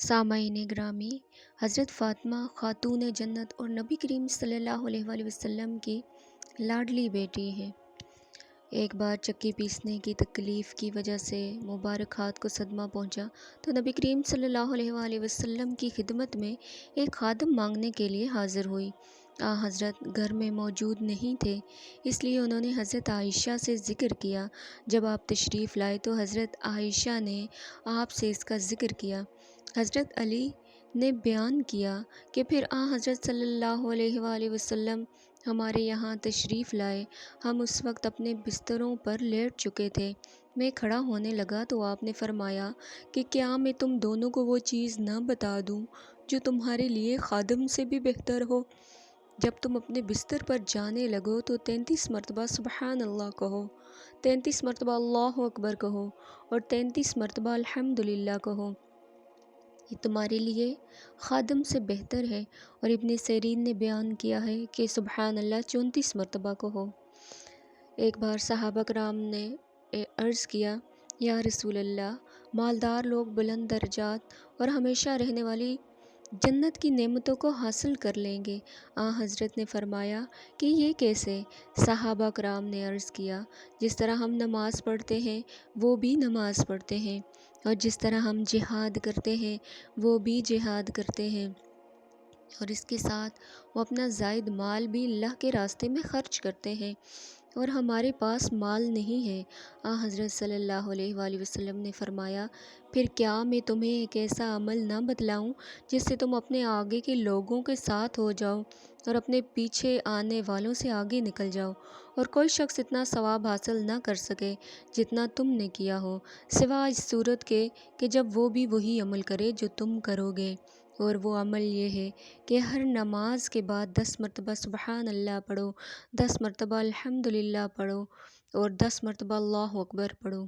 سامعین گرامی، حضرت فاطمہ خاتون جنت اور نبی کریم صلی اللہ علیہ وآلہ وسلم کی لاڈلی بیٹی ہیں۔ ایک بار چکی پیسنے کی تکلیف کی وجہ سے مبارک ہاتھ کو صدمہ پہنچا تو نبی کریم صلی اللہ علیہ وآلہ وسلم کی خدمت میں ایک خادم مانگنے کے لیے حاضر ہوئی۔ حضرت گھر میں موجود نہیں تھے، اس لیے انہوں نے حضرت عائشہ سے ذکر کیا۔ جب آپ تشریف لائے تو حضرت عائشہ نے آپ سے اس کا ذکر کیا۔ حضرت علی نے بیان کیا کہ پھر حضرت صلی اللہ علیہ وآلہ وسلم ہمارے یہاں تشریف لائے۔ ہم اس وقت اپنے بستروں پر لیٹ چکے تھے۔ میں کھڑا ہونے لگا تو آپ نے فرمایا کہ کیا میں تم دونوں کو وہ چیز نہ بتا دوں جو تمہارے لیے خادم سے بھی بہتر ہو؟ جب تم اپنے بستر پر جانے لگو تو 33 مرتبہ سبحان اللہ کہو، 33 مرتبہ اللہ اکبر کہو اور 33 مرتبہ الحمدللہ کہو۔ یہ تمہارے لیے خادم سے بہتر ہے۔ اور ابن سیرین نے بیان کیا ہے کہ سبحان اللہ 34 مرتبہ کہو۔ ایک بار صحابہ کرام نے عرض کیا، یا رسول اللہ، مالدار لوگ بلند درجات اور ہمیشہ رہنے والی جنت کی نعمتوں کو حاصل کر لیں گے۔ حضرت نے فرمایا کہ یہ کیسے؟ صحابہ کرام نے عرض کیا، جس طرح ہم نماز پڑھتے ہیں وہ بھی نماز پڑھتے ہیں، اور جس طرح ہم جہاد کرتے ہیں وہ بھی جہاد کرتے ہیں، اور اس کے ساتھ وہ اپنا زائد مال بھی اللہ کے راستے میں خرچ کرتے ہیں، اور ہمارے پاس مال نہیں ہے۔ حضرت صلی اللہ علیہ وآلہ وسلم نے فرمایا، پھر کیا میں تمہیں ایک ایسا عمل نہ بتلاؤں جس سے تم اپنے آگے کے لوگوں کے ساتھ ہو جاؤ اور اپنے پیچھے آنے والوں سے آگے نکل جاؤ، اور کوئی شخص اتنا ثواب حاصل نہ کر سکے جتنا تم نے کیا ہو، سوا اس صورت کے کہ جب وہ بھی وہی عمل کرے جو تم کرو گے۔ اور وہ عمل یہ ہے کہ ہر نماز کے بعد 10 مرتبہ سبحان اللہ پڑھو، 10 مرتبہ الحمدللہ پڑھو اور 10 مرتبہ اللہ اکبر پڑھو۔